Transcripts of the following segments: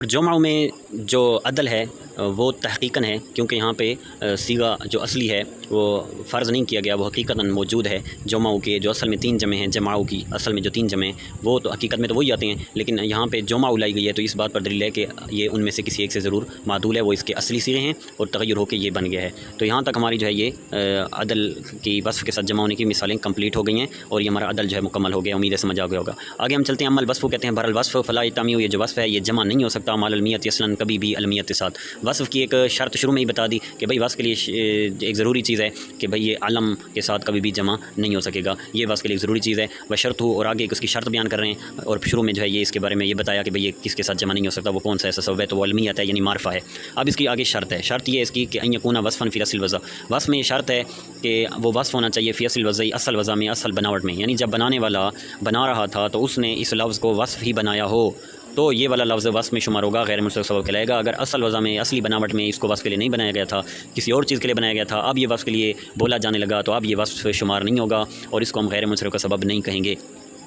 جمعہ میں جو عدل ہے وہ تحقیقاً ہے، کیونکہ یہاں پہ صیغہ جو اصلی ہے وہ فرض نہیں کیا گیا، وہ حقیقتاً موجود ہے۔ جمعہ کے جو اصل میں 3 جمع ہیں، جمعوں کی اصل میں جو 3 جمع ہیں وہ تو حقیقت میں تو وہی آتے ہیں، لیکن یہاں پہ جمعہ لائی گئی ہے تو اس بات پر دلیل ہے کہ یہ ان میں سے کسی ایک سے ضرور معدول ہے، وہ اس کے اصلی صیغے ہیں اور تغیر ہو کے یہ بن گیا ہے۔ تو یہاں تک ہماری جو ہے یہ عدل کی وصف کے ساتھ جمع ہونے کی مثالیں کمپلیٹ ہو گئی ہیں اور یہ ہمارا عدل جو ہے مکمل ہو گیا، امید ہے سمجھ آ گیا ہوگا۔ آگے ہم چلتے ہیں، عمل وصف کہتے ہیں، بہر الوصف فلا یتمیع، یہ جو وصف ہے یہ جمع نہیں ہو سکتا مال المیت اصلاً، کبھی بھی المیت کے ساتھ۔ وصف کی ایک شرط شروع میں ہی بتا دی کہ بھائی وصف کے لیے ایک ضروری چیز ہے کہ بھائی یہ علم کے ساتھ کبھی بھی جمع نہیں ہو سکے گا، یہ وصف کے لیے ایک ضروری چیز ہے۔ وہ شرط ہو، اور آگے اس کی شرط بیان کر رہے ہیں اور شروع میں جو ہے یہ اس کے بارے میں یہ بتایا کہ بھئی یہ کس کے ساتھ جمع نہیں ہو سکتا، وہ کون سا ایسا سبب ہے، تو وہ علمیت ہے یعنی معرفہ ہے۔ اب اس کی آگے شرط ہے، شرط یہ ہے اس کی کہ ان یکون وصفا فی اصل الوضع، وصف میں یہ شرط ہے کہ وہ وصف ہونا چاہیے فی اصل الوضع، اصل وضع میں، اصل بناوٹ میں، یعنی جب بنانے والا بنا رہا تھا تو اس نے اس لفظ کو وصف ہی بنایا ہو تو یہ والا لفظ وصف میں شمار ہوگا، غیر منصرف سبب کہلائے گا۔ اگر اصل وضع میں، اصلی بناوٹ میں اس کو وصف کے لیے نہیں بنایا گیا تھا، کسی اور چیز کے لیے بنایا گیا تھا، اب یہ وصف کے لیے بولا جانے لگا تو اب یہ وصف شمار نہیں ہوگا اور اس کو ہم غیر منصرف کا سبب نہیں کہیں گے۔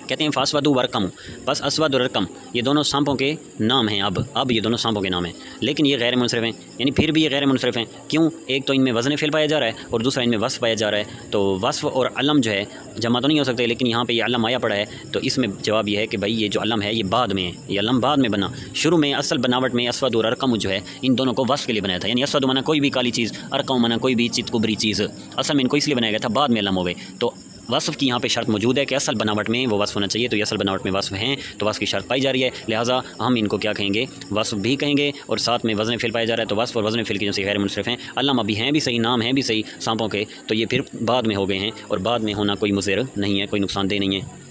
کہتے ہیں فاسود ورقم، بس اسود اور رقم یہ دونوں سانپوں کے نام ہیں، اب یہ دونوں سانپوں کے نام ہیں، لیکن یہ غیر منصرف ہیں، یعنی پھر بھی یہ غیر منصرف ہیں۔ کیوں؟ ایک تو ان میں وزن فعل پایا جا رہا ہے اور دوسرا ان میں وصف پایا جا رہا ہے، تو وصف اور علم جو ہے جمع تو نہیں ہو سکتے، لیکن یہاں پہ یہ علم آیا پڑا ہے تو اس میں جواب یہ ہے کہ بھائی یہ جو علم ہے یہ بعد میں ہے، یہ علم بعد میں بنا، شروع میں اصل بناوٹ میں اسود اور ارقم جو ہے ان دونوں کو وصف کے لیے بنایا تھا، یعنی اسود مانا کوئی بھی کالی چیز، ارقم مانا کوئی بھی چت کبری چیز، اصل میں ان کو اس لیے بنایا گیا تھا، بعد میں علم ہو گئے۔ تو وصف کی یہاں پہ شرط موجود ہے کہ اصل بناوٹ میں وہ وصف ہونا چاہیے، تو یہ اصل بناوٹ میں وصف ہیں تو وصف کی شرط پائی جا رہی ہے، لہٰذا ہم ان کو کیا کہیں گے، وصف بھی کہیں گے، اور ساتھ میں وزن فعل پایا جا رہا ہے تو وصف اور وزن فعل کی جیسے غیر منصرف ہیں، علم ابھی ہیں بھی صحیح، نام ہیں بھی صحیح سانپوں کے، تو یہ پھر بعد میں ہو گئے ہیں اور بعد میں ہونا کوئی مضر نہیں ہے، کوئی نقصان دہ نہیں ہے۔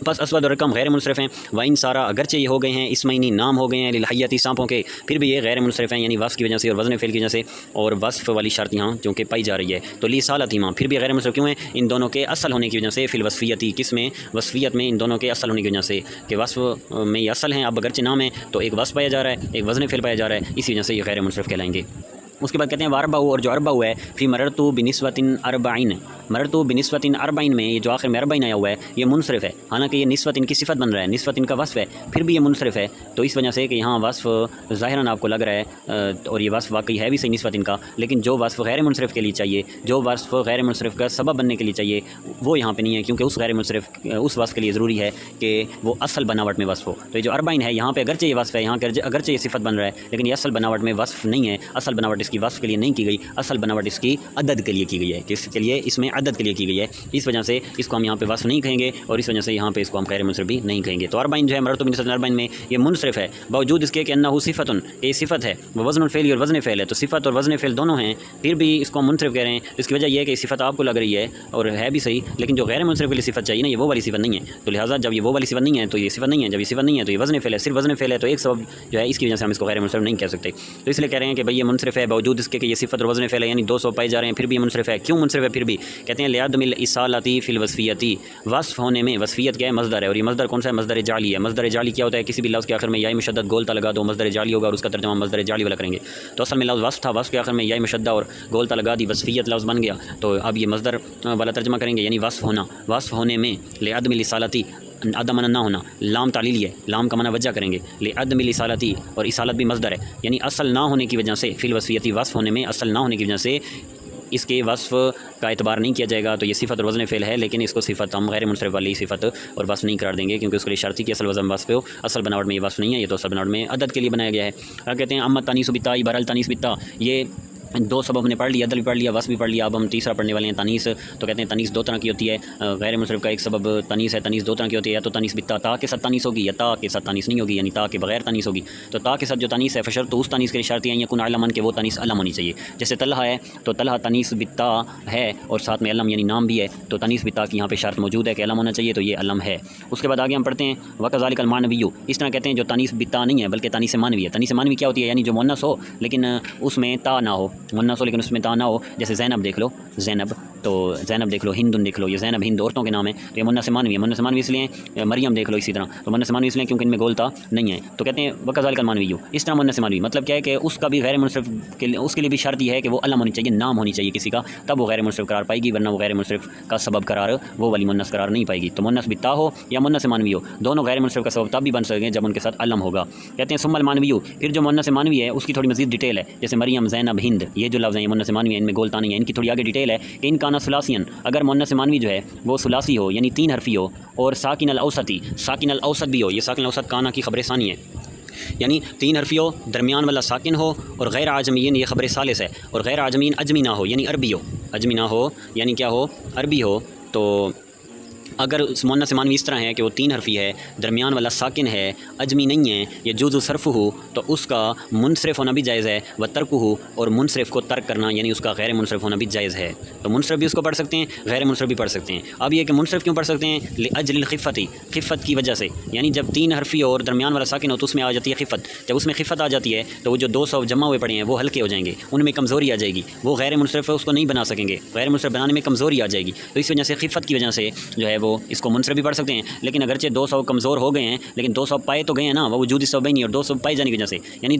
بس اسود اور رقم غیر منصرف ہیں، وَإِن سارا اگرچہ یہ ہو گئے ہیں اسمعینی نام ہو گئے ہیں للحیتی سانپوں کے، پھر بھی یہ غیر منصرف ہیں، یعنی وصف کی وجہ سے اور وزن فعل کی وجہ سے، اور وصف والی شرط یہاں چونکہ پائی جا رہی ہے تو لصالتہما پھر بھی غیر منصرف کیوں ہیں، ان دونوں کے اصل ہونے کی وجہ سے، فی الوصفیتی کس میں، وصفیت میں، ان دونوں کے اصل ہونے کی وجہ سے کہ وصف میں یہ اصل ہیں، اب اگرچہ نام ہے تو ایک وصف پایا جا رہا ہے، ایک وزن فعل پایا جا رہا ہے، اسی وجہ سے یہ غیر منصرف کہلائیں گے۔ اس کے بعد کہتے ہیں واربع، اور جو اربع ہے فی مررت بنسبۃ اربعین، مررت بنسبۃ اربعین میں یہ جو آخر میں اربعین آیا ہوا ہے یہ منصرف ہے، حالانکہ یہ نسبت ان کی صفت بن رہا ہے، نسبت ان کا وصف ہے، پھر بھی یہ منصرف ہے، تو اس وجہ سے کہ یہاں وصف ظاہراً آپ کو لگ رہا ہے اور یہ وصف واقعی ہے بھی صحیح نسبت ان کا، لیکن جو وصف غیر منصرف کے لیے چاہیے، جو وصف غیر منصرف کا سبب بننے کے لیے چاہیے وہ یہاں پہ نہیں ہے، کیونکہ اس غیر منصرف اس وصف کے لیے ضروری ہے کہ وہ اصل بناوٹ میں وصف ہو۔ تو یہ جو اربعین ہے یہاں پہ اگرچہ یہ وصف ہے، یہاں اگرچہ یہ صفت بن رہا ہے، لیکن یہ اصل بناوٹ میں وصف نہیں ہے، اصل بناوٹ اس کی وصف کے لیے نہیں کی گئی، اصل بناوٹ اس کی عدد کے لیے کی گئی ہے، کس کے لیے، اس میں عدد کے لیے کی گئی ہے، اس وجہ سے اس کو ہم یہاں پہ وصف نہیں کہیں گے اور اس وجہ سے یہاں پہ اس کو ہم غیر منصرف بھی نہیں کہیں گے۔ تو اربعین جو ہے مررت بنسبۃ اربعین میں یہ منصرف ہے، باوجود اس کے کہ انہ صفت، یہ صفت ہے، وہ وزن الفعل اور وزن فعل ہے، تو صفت اور وزن فعل دونوں ہیں، پھر بھی اس کو منصرف کہہ رہے ہیں، اس کی وجہ یہ ہے کہ صفت آپ کو لگ رہی ہے اور ہے بھی صحیح، لیکن جو غیر منصرف کے لیے صفت چاہیے نا یہ وہ والی صفت نہیں ہے، تو لہٰذا جب یہ وہ والی صفت نہیں ہے تو یہ صفت نہیں ہے، جب یہ صفت نہیں ہے تو یہ وزن فعل ہے، صرف وزن فعل ہے، تو ایک سبب جو ہے اس کی وجہ سے ہم اس کو غیر منصرف نہیں کہہ سکتے، تو اس لیے کہہ رہے ہیں کہ بھئی یہ منصرف ہے باوجود اس کے کہ یہ صفت اور وزن فعل ہے، یعنی 200 پائے جا رہے ہیں، پھر بھی یہ منصرف ہے۔ کیوں منصرف ہے پھر بھی؟ کہتے ہیں لعدم الاصالۃ فی الوصفیۃ، وصف ہونے میں، وصفیت کیا ہے، مصدر ہے، اور یہ مصدر کون سا ہے، مصدر جعلی ہے۔ مصدر جعلی کیا ہوتا ہے، کسی بھی لفظ کے آخر میں یا مشدد گول تا لگا دو مصدر جعلی ہوگا اور اس کا ترجمہ مصدر جعلی والا کریں گے، تو اصل میں لفظ وصف تھا، وصف کے آخر میں یا مشدہ اور گول تا لگا دی، وصفیت لفظ بن گیا، تو اب یہ مصدر والا ترجمہ کریں گے، یعنی وصف ہونا، وصف ہونے میں لعدم الاصالۃ، عدم نہ ہونا، لام تعلیلی ہے، لام کا معنی وجہ کریں گے، لعدم الاصالۃ، اور اصالت بھی مصدر ہے، یعنی اصل نہ ہونے کی وجہ سے، فی الوصفیۃ وصف ہونے میں اصل نہ ہونے کی وجہ سے اس کے وصف کا اعتبار نہیں کیا جائے گا، تو یہ صفت اور وزن فعل ہے، لیکن اس کو صفت ہم غیر منصرف والی صفت اور وصف نہیں قرار دیں گے، کیونکہ اس کے لیے شرط ہی کہ اصل وزن وصف ہو، اصل بناوٹ میں یہ وصف نہیں ہے، یہ تو اصل بناوٹ میں عدد کے لیے بنایا گیا ہے۔ کہتے ہیں اما تانیث بالتاء، بہرحال تانیث بالتاء، یہ 2 سبب نے پڑھ لیا، عدل بھی پڑھ لیا، وصف بھی پڑھ لیا، اب ہم تیسرا پڑھنے والے ہیں تانیث۔ تو کہتے ہیں تانیث 2 طرح کی ہوتی ہے، غیر منصرف کا ایک سبب تانیث ہے، تانیث 2 طرح کی ہوتی ہے، یا تو تانیث بالتاء تا کے ساتھ تانیث ہوگی، یا تا کے ساتھ تانیث نہیں ہوگی، یعنی تا کے بغیر تانیث ہوگی۔ تو تا کے ساتھ جو تانیث ہے فشرط، تو اس تانیث کے لیے شرط ہے یکون علمن، کہ وہ تانیث علم ہونی چاہیے، جیسے طلحہ ہے تو طلحہ تانیث بالتاء ہے اور ساتھ میں علم یعنی نام بھی ہے، تو تانیث بالتاء کی یہاں پہ شرط موجود ہے کہ علم ہونا چاہیے، تو یہ علم ہے۔ اس کے بعد آگے ہم پڑھتے ہیں وکذالک المعنوی، اس طرح کہتے ہیں جو تانیث بالتاء نہیں ہے بلکہ تانیث معنوی ہے۔ تانیث معنوی کیا ہوتی ہے، یعنی جو مؤنث ہو لیکن اس میں تا نہ ہو، مؤنث ہو لیکن اس میں تا نہ ہو، جیسے زینب دیکھ لو، زینب، تو زینب دیکھ لو، ہندن دیکھ لو، یہ زینب ہند عورتوں کے نام ہیں، تو یہ مونث مانوی ہے، مونث مانوی اس لیے ہیں، مریم دیکھ لو اسی طرح، تو مونث مانوی اس لیے کیونکہ ان میں گولتا نہیں ہے، تو کہتے ہیں وکذالک المانوی، اس طرح مونث مانوی مطلب کیا ہے کہ اس کا بھی غیر منصرف اس کے لیے بھی شرط یہ ہے کہ وہ علم ہونی چاہیے، نام ہونی چاہیے کسی کا، تب وہ غیر منصرف قرار پائے گی، ورنہ وہ غیر منصرف کا سبب قرار وہ والی مونث قرار نہیں پائے گی، تو مونث بتا ہو یا مونث مانوی ہو، دونوں غیر منصرف کا سبب تب بھی بن سکیں گے جب ان کے ساتھ علم ہوگا۔ کہتے ہیں ثم المانوی، پھر جو مونث مانوی ہے اس کی تھوڑی مزید ڈیٹیل ہے، جیسے مریم، زینب، ہند، یہ جو لفظ ہیں یہ مونث مانوی ہیں، ان میں گولتا نہیں ہے، ان کی تھوڑی آگے ڈیٹیل ہے کہ ان کا نا ثلاثین، اگر مونث مانوی جو ہے وہ ثلاثی ہو یعنی 3 حرفی ہو، اور ساکن الاوسطی، ساکن الاوسط بھی ہو، یہ ساکن الاوسط کانا کی خبر ثانی ہے، یعنی 3 حرفی ہو، درمیان والا ساکن ہو، اور غیر عجمین یہ خبر ثالث ہے، اور غیر عجمین اجمی نہ ہو یعنی عربی ہو، اجمی نہ ہو یعنی کیا ہو، عربی ہو، تو اگر مونث مانوی اس طرح ہے کہ وہ 3 حرفی ہے، درمیان والا ساکن ہے، اجمی نہیں ہے، یا جوز صرف ہو، تو اس کا منصرف ہونا بھی جائز ہے، و ترک ہو، اور منصرف کو ترک کرنا یعنی اس کا غیر منصرف ہونا بھی جائز ہے، تو منصرف بھی اس کو پڑھ سکتے ہیں، غیر منصرف بھی پڑھ سکتے ہیں۔ اب یہ کہ منصرف کیوں پڑھ سکتے ہیں؟ لاجل الخفتی، خفت کی وجہ سے، یعنی جب 3 حرفی ہو اور درمیان والا ساکن ہو تو اس میں آ جاتی ہے خفت، جب اس میں خفت آ جاتی ہے تو وہ جو 200 جمع ہوئے پڑے ہیں وہ ہلکے ہو جائیں گے، ان میں کمزوری آ جائے گی، وہ غیر منصرف ہے اس کو نہیں بنا سکیں گے، غیر منصرف بنانے میں کمزوری آ جائے گی، تو اس وجہ سے خفت کی وجہ سے جو ہے وہ اس کو منصرف بھی پڑھ سکتے ہیں، لیکن اگرچہ 200 کمزور ہو گئے ہیں لیکن 200 پائے تو گئے ہیں نا، وہ وجود سبعینی اور 200 پائے جانے کی وجہ سے، یعنی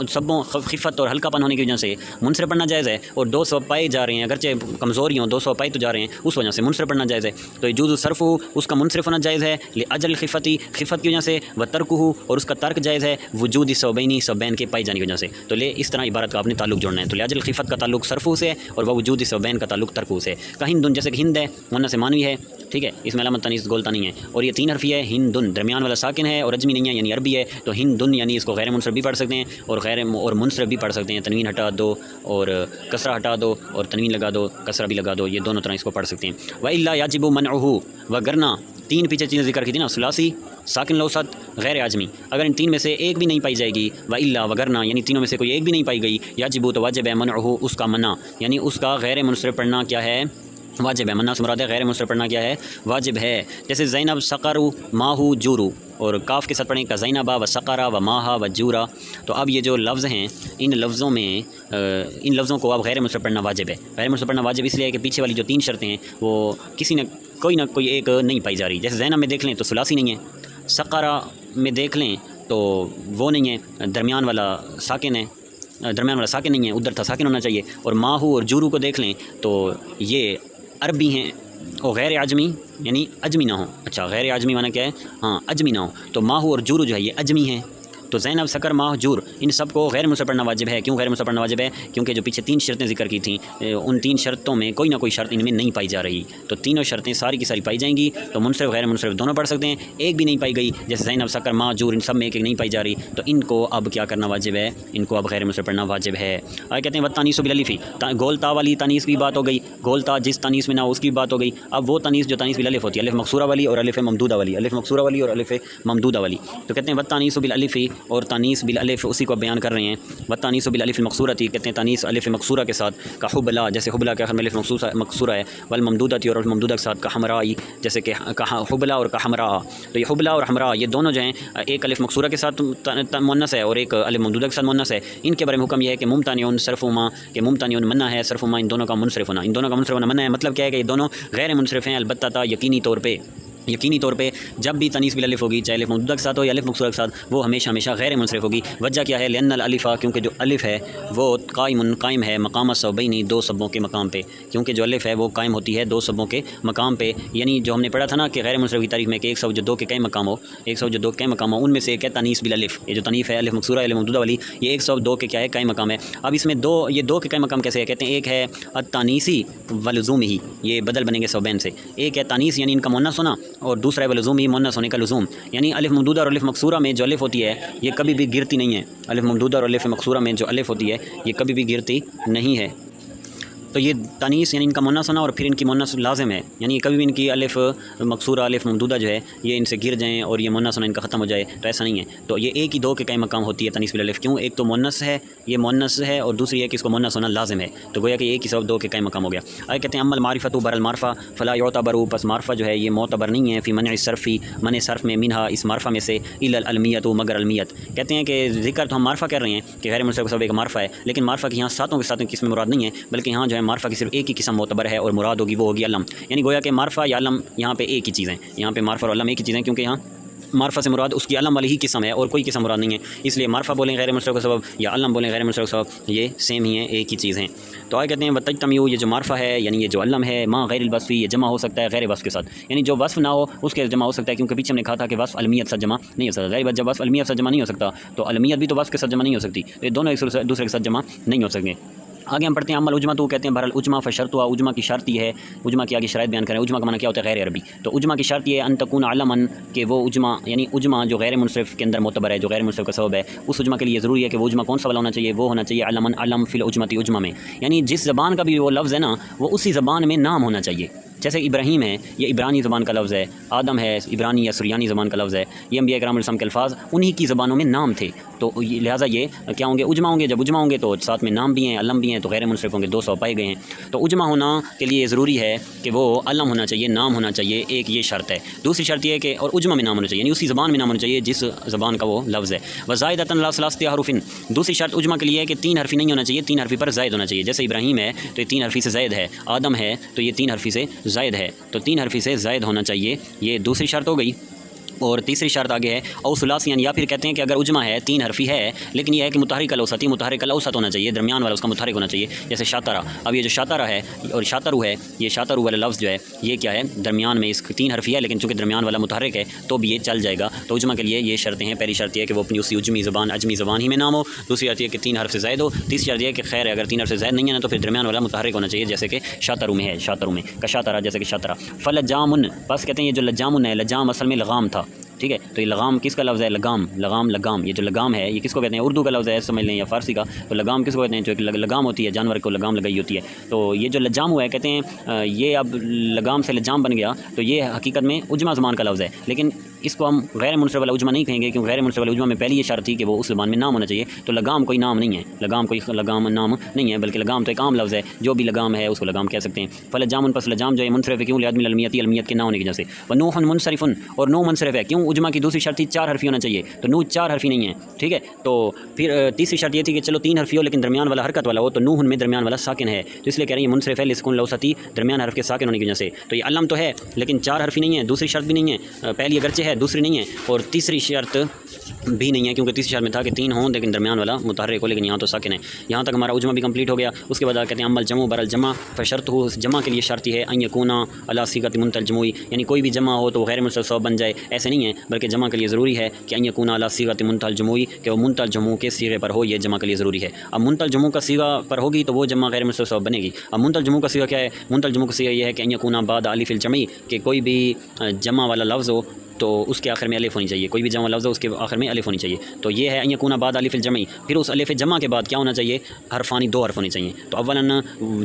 سبوں خفت اور ہلکا پن ہونے کی وجہ سے منصرف پڑھنا جائز ہے، اور 200 پائے جا رہے ہیں اگرچہ کمزوری ہوں 200 پائے تو جا رہے ہیں اس وجہ سے منصرف پڑھنا جائز ہے، تو جوز صرف اس کا منصرف ہونا جائز ہے، لاجل الخفتی خفت کی وجہ سے، و ترک ہو اور اس کا ترک جائز ہے، وجود سبعینی سبین کے پائے جانے کی وجہ سے، تو لے اس طرح عبارت کا آپ نے تعلق جوڑنا ہے، تو لاجل الخفت کا تعلق صرف سے اور وہ وجود سبین کا تعلق ترک سے، ہندن جیسے کہ ہند ہے مونث مانوی ہے، ٹھیک ہے، اس میں علامت تنیث گولتا نہیں ہے، اور یہ 3 حرفی ہے، ہندن درمیان والا ساکن ہے اور اجمی نہیں ہے یعنی عربی ہے، تو ہندن یعنی اس کو غیر منصرف بھی پڑھ سکتے ہیں اور منصرف بھی پڑھ سکتے ہیں، تنوین ہٹا دو اور کسرہ ہٹا دو اور تنوین لگا دو، کسرہ بھی لگا دو، یہ دونوں طرح اس کو پڑھ سکتے ہیں۔ وَإِلَّا يَجِبُ مَنْعُهُ، وگرنہ 3 پیچھے چیزیں ذکر کی تھی نا، ثلاثی، ساکن الاوسط، غیر عجمی، اگر ان 3 میں سے ایک بھی نہیں پائی جائے گی، وَإِلَّا وگرنہ یعنی تینوں میں سے کوئی ایک بھی نہیں پائی گئی، یجب تو واجب ہے، منعہ اس کا منع، یعنی اس کا غیر منصرف پڑھنا کیا ہے، واجب ہے، منع سے مراد ہے غیر منصرف پڑھنا کیا ہے، واجب ہے، جیسے زینب سقرو ماہو جورو، اور کاف کے ساتھ پڑھیں کا زینبا و سقرا و ماہا و جورا، تو اب یہ جو لفظ ہیں ان لفظوں کو اب غیر منصرف پڑھنا واجب ہے، غیر منصرف پڑھنا واجب اس لیے ہے کہ پیچھے والی جو 3 شرطیں ہیں وہ کسی نہ کوئی ایک نہیں پائی جا رہی، جیسے زینب میں دیکھ لیں تو ثلاثی نہیں ہے، سقرا میں دیکھ لیں تو وہ نہیں ہے، درمیان والا ساکن ہے، درمیان والا ساکن نہیں ہے، ادھر تھا ساکن ہونا چاہیے، اور ماہو اور جورو کو دیکھ لیں تو یہ عربی ہیں اور غیر عجمی یعنی اجمی نہ ہو، اچھا غیر عجمی معنی کیا ہے، ہاں اجمی نہ ہو، تو ماہو اور جورو جو ہے یہ اجمی ہیں، تو زینب سکر ماہ جور ان سب کو غیر منصرف پڑھنا واجب ہے، کیوں غیر منصرف پڑھنا واجب ہے، کیونکہ جو پیچھے 3 شرطیں ذکر کی تھیں ان 3 شرطوں میں کوئی نہ کوئی شرط ان میں نہیں پائی جا رہی، تو تینوں شرطیں ساری کی ساری پائی جائیں گی، تو منصرف غیر منصرف دونوں پڑھ سکتے ہیں، ایک بھی نہیں پائی گئی جیسے زینب سکر ماہ جور ان سب میں ایک نہیں پائی جا رہی، تو ان کو اب کیا کرنا واجب ہے، ان کو اب غیر منصرف پڑھنا واجب ہے۔ آگے کہتے ہیں والتانیث بالالف، گول تا والی تانیث کی بات ہو گئی، گول تا جس تانیث میں نہ اس کی بات ہو گئی، اب وہ تانیث جو تانیث بالالف ہوتی ہے، الف مقصورہ والی اور الف ممدودہ والی، الف مقصورہ والی اور الف ممدودہ والی، تو کہتے ہیں والتانیث بالالف، اور تانیث الف اسی کو بیان کر رہے ہیں، والتانیث بالالف المقصورۃ، کہتے ہیں تانیث الف مقصورہ کے ساتھ، کا حبلا جیسے حبلا کے آخر میں الف مقصورہ ہے، والممدودۃ اور ممدودہ کے ساتھ کا حمراء جیسے کہ حبلا اور کا حمراء، تو یہ حبلا اور حمراء یہ دونوں جو ہیں ایک الف مقصورہ کے ساتھ مؤنث ہے اور ایک الف ممدودہ کے ساتھ مؤنث ہے، ان کے بارے میں حکم یہ ہے کہ ممتنعون صرفہما، کہ ممتنعون منع ہے، صرفہما ان دونوں کا منصرف ہونا، ان دونوں کا منصرف ہونا منع ہے، مطلب کیا ہے کہ یہ دونوں غیر منصرف ہیں، البتہ یقینی طور پہ جب بھی تانیث بالالف ہوگی چاہے الف ممدودہ کے ساتھ ہو یا الف مقصورہ کے ساتھ، وہ ہمیشہ غیر منصرف ہوگی، وجہ کیا ہے، لأن الالف، کیونکہ جو الف ہے وہ قائم ہے مقام الصوبین، 2 سبوں کے مقام پہ، کیونکہ جو الف ہے وہ قائم ہوتی ہے 2 سبوں کے مقام پہ، یعنی جو ہم نے پڑھا تھا نا کہ غیر منصرف کی تعریف میں کہ ایک سب جو 2 کے کئی مقام ہو، ان میں سے ایک ہے تانیث بالالف، یہ جو تانیث ہے الف مقصورہ الف ممدودہ والی، یہ 102 کے کیا ہے کئی مقام ہے، اب اس میں یہ 2 کے کئی مقام کیسے ہے، کہتے ہیں ایک ہے التانیثی ولزومہ، یہ بدل بنیں گے صوبین سے، ایک ہے تانیث یعنی ان کا مؤنث ہونا، اور دوسرا ہے ولزوم ہی مؤنث ہونے کا لزوم، یعنی الف ممدودہ اور الف مقصورہ میں جو الف ہوتی ہے یہ کبھی بھی گرتی نہیں ہے، الف ممدودہ اور الف مقصورہ میں جو الف ہوتی ہے یہ کبھی بھی گرتی نہیں ہے، تو یہ تانیث یعنی ان کا مؤنث ہونا اور پھر ان کی مؤنث لازم ہے، یعنی کبھی بھی ان کی الف مقصورہ الف ممدودہ جو ہے یہ ان سے گر جائیں اور یہ مؤنث ہونا ان کا ختم ہو جائے، تو ایسا نہیں ہے، تو یہ ایک ہی 2 کے کئی مقام ہوتی ہے تانیث بالالف، کیوں، ایک تو مؤنث ہے، یہ مؤنث ہے، اور دوسری ہے کہ اس کو مؤنث ہونا لازم ہے، تو گویا کہ ایک ہی سبب 2 کے کئی مقام ہو گیا۔ آگے کہتے ہیں اما المعرفۃ بر المعرفہ فلا یعتبر، پس معرفہ جو ہے یہ معتبر نہیں ہے، فی منع الصرف، منع صرف میں، منہا اس معرفہ میں سے، الا العلمیۃ مگر علمیت، کہتے ہیں کہ ذکر تو ہم معرفہ کر رہے ہیں کہ غیر منصرف کا سبب ایک معرفہ ہے، لیکن معرفہ کی یہاں ساتوں کے ساتھ کس میں مراد نہیں ہے، بلکہ یہاں جو جو ہے معرفہ کی صرف ایک ہی قسم معتبر ہے اور مراد ہوگی وہ ہوگی علم، یعنی گویا کہ معرفہ یا علم یہاں پہ ایک ہی چیز ہیں، یہاں پہ معرفہ اور علم ایک ہی چیز ہیں، کیونکہ یہاں معرفہ سے مراد اس کی علم والی ہی قسم ہے اور کوئی قسم مراد نہیں ہے، اس لیے معرفہ بولیں غیر منصرف سبب یا علم بولیں غیر منصرف سبب، یہ سیم ہی ہیں، ایک ہی چیز ہیں۔ تو آگے کہتے ہیں وتجتمع، یہ جو معرفہ ہے یعنی یہ جو علم ہے، ماں غیر الوصفی، یہ جمع ہو سکتا ہے غیر وصف کے ساتھ، یعنی جو وصف نہ ہو اس کے جمع ہو سکتا ہے، کیونکہ پیچھے ہم نے کہا تھا کہ وصف علمیت سے جمع نہیں ہو سکتا، ظاہر بات جب وصف علمیت سے جمع نہیں ہو سکتا تو علمیت بھی تو وصف کے ساتھ جمع نہیں ہو سکتی، تو یہ دونوں ایک دوسرے کے ساتھ جمع نہیں ہو سکیں۔ آگے ہم پڑھتے ہیں عمل اجمہ، تو کہتے ہیں بہرحال اجمہ فشرط ہوا، اجمہ کی شرط یہ ہے، اجمہ کی آگے شرائط بیان کریں، اجمہ کا معنی کیا ہوتا ہے غیر عربی، تو اجمہ کی شرط یہ ہے ان تکون علماً، کہ وہ اجمہ یعنی اجمہ جو غیر منصرف کے اندر معتبر ہے، جو غیر منصرف کا سبب ہے، اس اجمہ کے لیے ضروری ہے کہ وہ اجمہ کون سا والا ہونا چاہیے، وہ ہونا چاہیے علماً، علم فی العجمۃ، اجمہ میں، یعنی جس زبان کا بھی وہ لفظ ہے نا وہ اسی زبان میں نام ہونا چاہیے، جیسے ابراہیم ہے یہ عبرانی زبان کا لفظ ہے، آدم ہے عبرانی یا سریانی زبان کا لفظ ہے، یہ انبیاء کرام علیہ السلام کے الفاظ انہی کی زبانوں میں نام تھے، تو لہٰذا یہ کیا ہوں گے اجمہ ہوں گے، جب اجمہ ہوں گے تو ساتھ میں نام بھی ہیں، علم بھی ہیں، تو غیر منصرف ہوں گے، 200 پائے گئے ہیں، تو اجمہ ہونا کے لیے ضروری ہے کہ وہ علم ہونا چاہیے، نام ہونا چاہیے، ایک یہ شرط ہے، دوسری شرط یہ ہے کہ اور اجمہ میں نام ہونا چاہیے، یعنی اسی زبان میں نام ہونا چاہیے جس زبان کا وہ لفظ ہے، وزائدۃ علی ثلاثۃ حروف، دوسری شرط اجمہ کے لیے ہے کہ 3 حرفی نہیں ہونا چاہیے، 3 حرفی پر زائد ہونا چاہیے، جیسے ابراہیم ہے تو یہ 3 حرفی سے زائد ہے، آدم ہے تو یہ 3 حرفی سے زائد ہے، تو 3 حرفی سے زائد ہونا چاہیے، یہ دوسری شرط ہو گئی۔ اور تیسری شرط آگے ہے او ثلاثیاً، یا پھر کہتے ہیں کہ اگر اجمہ ہے 3 حرفی ہے لیکن یہ ہے کہ متحرک الاوسطی، متحرک الاوسط ہونا چاہیے، درمیان والا اس کا متحرک ہونا چاہیے، جیسے شاطرہ، اب یہ جو شاطرہ ہے اور شاطرو ہے، یہ شاطرو والا لفظ جو ہے یہ کیا ہے درمیان میں، اس 3 حرفی ہے لیکن چونکہ درمیان والا متحرک ہے تو بھی یہ چل جائے گا، تو اجمہ کے لیے یہ شرطیں ہیں، پہلی شرط یہ ہے کہ وہ اپنی اسی اجمی زبان ہی میں نام ہو، دوسری شرط یہ کہ 3 حرف سے زائد ہو، تیسری شرط یہ کہ خیر ہے اگر 3 حرف سے زائد نہیں ہے نا تو پھر درمیان والا متحرک ہونا چاہیے، جیسے کہ شاطرو میں ہے، شاطرو میں کا شاطرہ، جیسے کہ شاطرہ۔ فلجامن، بس کہتے ہیں یہ جو لجامن ہے، لجام اصل میں لغام تھا، ٹھیک ہے، تو یہ لگام کس کا لفظ ہے، لگام، یہ جو لگام ہے یہ کس کو کہتے ہیں، اردو کا لفظ ہے سمجھ لیں یا فارسی کا، تو لگام کس کو کہتے ہیں، جو ایک لگام ہوتی ہے، جانور کو لگام لگائی ہوتی ہے، تو یہ جو لجام ہوا ہے کہتے ہیں یہ اب لگام سے لجام بن گیا، تو یہ حقیقت میں اجمہ زبان کا لفظ ہے، لیکن اس کو ہم غیر منصرف والا اجمہ نہیں کہیں گے، کیونکہ غیر منصرف والا اجمہ میں پہلی یہ شرط تھی کہ وہ اس زبان میں نام ہونا چاہیے، تو لگام کوئی نام نہیں ہے، لگام نام نہیں ہے، بلکہ لگام تو ایک عام لفظ ہے، جو بھی لگام ہے اس کو لگام کہہ سکتے ہیں۔ فلجام، پس لجام جو ہے منصرف ہے، کیوں لعدم العلمیت کے نہ ہونے کی وجہ سے، ونوح منصرف، اور نو منصرف ہے، کیوں اجمہ کی دوسری شرط 4 حرفی ہونا چاہیے، تو نو 4 حرفی نہیں ہے، ٹھیک ہے، تو پھر تیسری شرط یہ تھی کہ چلو 3 حرفی ہو لیکن درمیان والا حرکت والا ہو، تو نوح میں درمیان والا ساکن ہے، تو اس لیے کہہ رہے ہیں منصرف ہے لسکون الاوسطی، درمیان حرف کے ساکن ہونے کی وجہ سے، تو یہ علم تو ہے لیکن 4 حرفی نہیں ہے، دوسری شرط بھی نہیں ہے، پہلی اگرچہ ہے دوسری نہیں ہے، اور تیسری شرط بھی نہیں ہے، کیونکہ تیسری شرط میں تھا کہ 3 ہوں لیکن درمیان والا متحرک ہو، لیکن یہاں تو ساکن ہے۔ یہاں تک ہمارا اجمہ بھی کمپلیٹ ہو گیا، اس کے بعد کہتے ہیں عمل جمع برال جمع فشرط ہو، جمع کے لیے شرط یہ ہے ان یکون علی صیغۃ منتهى الجموع، یعنی کوئی بھی جمع ہو تو وہ غیر منصرف سبب بن جائے، ایسے نہیں ہے، بلکہ جمع کے لیے ضروری ہے کہ ان یکون علی صیغۃ منتهى الجموع، کہ وہ منتهى الجموع کے صیغے پر ہو، یہ جمع کے لیے ضروری ہے۔ اب منتهى الجموع کا صیغہ پر ہوگی تو وہ جمع غیر منصرف سبب بنے گی۔ اب منتهى الجموع کا صیغہ کیا ہے، منتهى الجموع کا صیغہ یہ ہے کہ ان یکون بعد الف الجمع، کہ کوئی بھی جمع والا لفظ ہو تو اس کے آخر میں الف ہونی چاہیے، کوئی بھی جمع لفظ ہو اس کے آخر میں الف ہونی چاہیے، تو یہ ہے ان یکون بعد الف الجمع، پھر اس الف جمع کے بعد کیا ہونا چاہیے، حرفانی 2 حرف ہونے چاہیے، تو اولاً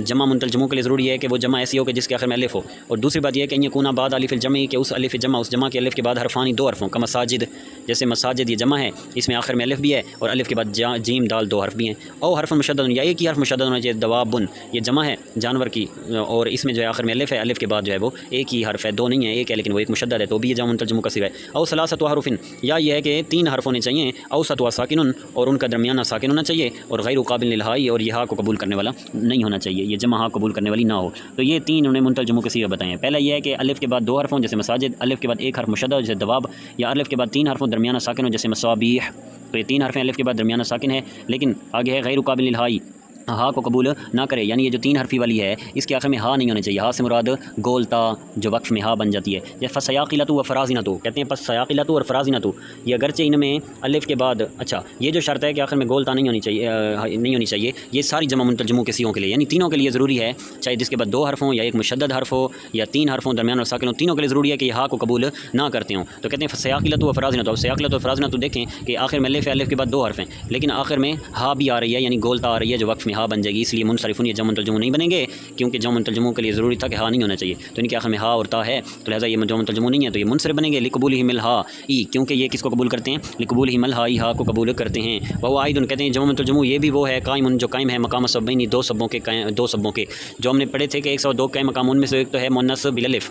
جمع منتهى الجموع کے لیے ضروری ہے کہ وہ جمع ایسی ہو کہ جس کے آخر میں الف ہو، اور دوسری بات یہ ہے کہ ان یکون بعد الف الجمع، کہ اس الف جمع، اس جمع کے الف کے بعد حرفانی 2 حرف ہوں، مساجد، جیسے مساجد یہ جمع ہے، اس میں آخر میں الف بھی ہے اور الف کے بعد جیم دال 2 حرف بھی ہیں، او حرف مشدد، یا ایک ہی حرف مشدد ہونا چاہیے، دوابن یہ جمع ہے جانور کی، اور اس میں جو ہے آخر میں الف ہے، الف کے بعد جو ہے وہ ایک ہی حرف ہے، 2 نہیں ہے، ایک ہے لیکن وہ ایک مشدد ہے، تو بھی یہ جمع منتهى الجموع کا صیغہ ہے۔ او ثلاثۃ حروف، یا یہ ہے کہ 3 حرف ہونے چاہیے، اوسط و ساکن، اور ان کا درمیانہ ساکن ہونا چاہیے، اور غیر قابل للہائی، اور یہ ہا کو قبول کرنے والا نہیں ہونا چاہیے، یہ جمع ہا قبول کرنے والی نہ ہو، تو یہ 3 انہوں نے منتهى الجموع کے صیغے بتائے ہیں۔ پہلا یہ ہے کہ الف کے بعد 2 حرف ہوں جیسے مساجد، الف کے بعد 1 حرف مشدد جیسے دواب، یا الف کے بعد 3 حرف ہوں درمیانہ ساکن ہو جیسے مصابیح، تو یہ 3 حرف ہیں، الف کے بعد درمیانہ ساکن ہے، لیکن آگے ہے غیر قابل للہائی، ہا کو قبول نہ کرے، یعنی یہ جو 3 حرفی والی ہے اس کے آخر میں ہا نہیں ہونا چاہیے، ہا سے مراد گولتا جو وقف میں ہا بن جاتی ہے، جیسے فسیاقلۃ و فرازنۃ، کہتے ہیں پس سیاقلۃ اور فرازنۃ، یہ اگرچہ ان میں الف کے بعد، اچھا یہ جو شرط ہے کہ آخر میں گولتا نہیں ہونی چاہیے، یہ ساری جمع منتهى الجموع کے صیغوں کے لیے، یعنی تینوں کے لیے ضروری ہے، چاہے جس کے بعد 2 حرف ہوں یا ایک مشدد حرف ہو یا 3 حرف ہوں درمیان اور ساکن ہوں، تینوں کے لیے ضروری ہے کہ یہ ہا کو قبول نہ کرتے ہوں، تو کہتے ہیں فسیاقلۃ و فرازنۃ، اور سیاقلۃ و فرازنۃ دیکھیں کہ آخر میں الف ہے، الف کے بعد 2 حرف ہیں لیکن آخر میں ہا بھی آ رہی ہے، یعنی گولتا آ رہی ہے جو وقف میں ہا بن جائے گی، اس لیے منصرفون یہ جمع منتهى الجموع نہیں بنیں گے، کیونکہ جمع منتهى الجموع کے لیے ضروری تھا کہ ہا نہیں ہونا چاہیے، تو ان کے آخر میں ہا اور تا ہے، تو لہٰذا یہ جمع منتهى الجموع نہیں ہے، تو یہ منصرف بنیں گے، لقبولہ ملہا ای، کیونکہ یہ کس کو قبول کرتے ہیں، لقبولہ ملہا ای، ہا کو قبول کرتے ہیں، وہ عائد کہتے ہیں جمع منتهى الجموع یہ بھی وہ ہے قائم جو قائم ہے مقام السبعین، 2 سبوں کے جو ہم نے پڑھے تھے کہ 102 قائم مقام، ان میں سے ایک تو ہے مؤنث بالالف،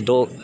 2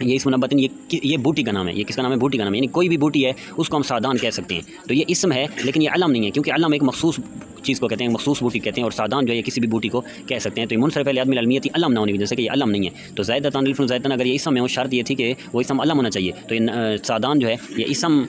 یہ اسم نباتن یہ بوٹی کا نام ہے. یہ کس کا نام ہے؟ بوٹی کا نام ہے. یعنی کوئی بھی بوٹی ہے اس کو ہم سادان کہہ سکتے ہیں. تو یہ اسم ہے لیکن یہ علم نہیں ہے، کیونکہ علم ایک مخصوص چیز کو کہتے ہیں، مخصوص بوٹی کہتے ہیں، اور سادان جو ہے یہ کسی بھی بوٹی کو کہہ سکتے ہیں. تو یہ منصرف ہے لعدم العلمیتی علم نہ ہونے کی وجہ سے کہ یہ علم نہیں ہے. تو زائدتان الف زائدتان اگر یہ اسم ہے، وہ شرط یہ تھی کہ وہ اسم علم ہونا چاہیے. تو یہ سادان جو ہے یہ اسم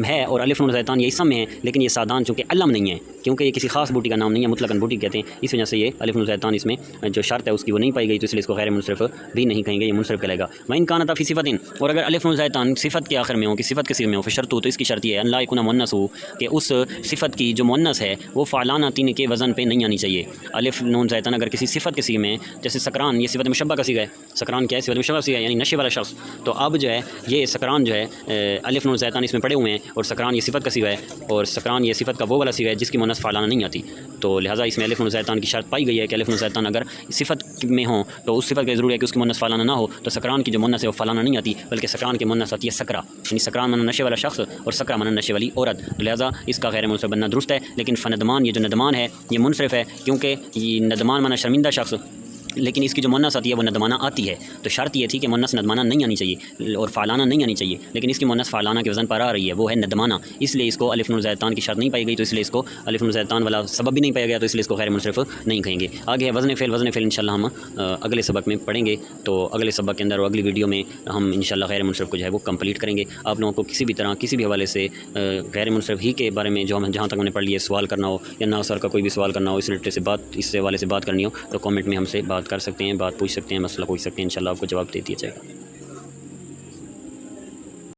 ہے اور الف زائدتان یہ اسم ہے، لیکن یہ سادان چونکہ علم نہیں ہے، کیونکہ یہ کسی خاص بوٹی کا نام نہیں ہے، مطلقاً بوٹی کہتے ہیں. اس وجہ سے یہ الف زائدتان اس میں جو شرط ہے اس کی وہ نہیں پائی گئی، تو اس لیے اس کو غیر منصرف بھی نہیں کہیں گے، یہ منصرف کہلائے گا. وَإِن كَانَتْ فِي صِفَةٍ، اور اگر الف زائدتان صفت کے آخر میں ہو، کہ صفت کے صیغے میں ہو، فشرط ہو، تو اس کی شرط یہ ہے ان لا يكون مؤنث ہو، کہ اس صفت کی جو مؤنث ہے وہ فعلانہ تین کے وزن پہ نہیں آنی چاہیے. الف نون زائدتان اگر کسی صفت کے صیغے میں، جیسے سکران، یہ صفت مشبہ کا صیغہ ہے. سکران کیا ہے؟ صفت مشبہ کا صیغہ ہے، یعنی نشے والا شخص. تو اب جو ہے یہ سکران جو ہے الف نون زائدتان اس میں پڑے ہوئے ہیں، اور سکران یہ صفت کا صیغہ ہے، اور سکران یہ صفت کا وہ والا صیغہ ہے جس کی مؤنث فعلانہ نہیں آتی. تو لہٰذا اس میں الف نون زائدتان کی شرط پائی گئی ہے کہ الف نون زائدتان اگر صفت میں ہوں تو اس صفت کا ضرور ہے کہ اس کی مؤنث فعلانہ نہ ہو. تو سکران کی جو مؤنث ہے وہ فعلانہ نہیں آتی، بلکہ سکران کی مؤنث آتی ہے سکرا، یعنی سکران مانا نشے والا شخص اور سکرا مانا نشے والی عورت. تو لہٰذا اس کا غیر منصرف بننا درست ہے. لیکن فندمان، یہ جو ندمان ہے یہ منصرف ہے، کیونکہ یہ ندمان مانا شرمندہ شخص، لیکن اس کی جو مؤنث آتی ہے وہ ندمانہ آتی ہے. تو شرط یہ تھی کہ مؤنث ندمانہ نہیں آنی چاہیے اور فعلانہ نہیں آنی چاہیے، لیکن اس کی مؤنث فعلانہ کے وزن پر آ رہی ہے، وہ ہے ندمانہ. اس لیے اس کو الف نون زائدتان کی شرط نہیں پائی گئی، تو اس لیے اس کو الف نون زائدتان والا سبب بھی نہیں پایا گیا، تو اس لیے اس کو غیر منصرف نہیں کہیں گے. آگے ہے وزن فعل. وزن فعل انشاءاللہ ہم اگلے سبق میں پڑھیں گے. تو اگلے سبق کے اندر اور اگلی ویڈیو میں ہم انشاءاللہ غیر منصرف کو جو ہے وہ کمپلیٹ کریں گے. آپ لوگوں کو کسی بھی طرح کسی بھی حوالے سے غیر منصرف ہی کے بارے میں جو ہم جہاں تک ہم نے پڑھ لیے سوال کرنا ہو، یا ناصر کا کوئی بھی سوال کرنا ہو، اس ریلیٹڈ سے اس حوالے سے بات کرنی ہو، تو کامنٹ میں ہم سے بات کر سکتے ہیں، بات پوچھ سکتے ہیں، مسئلہ پوچھ سکتے ہیں. انشاءاللہ آپ کو جواب دے دیا جائے گا.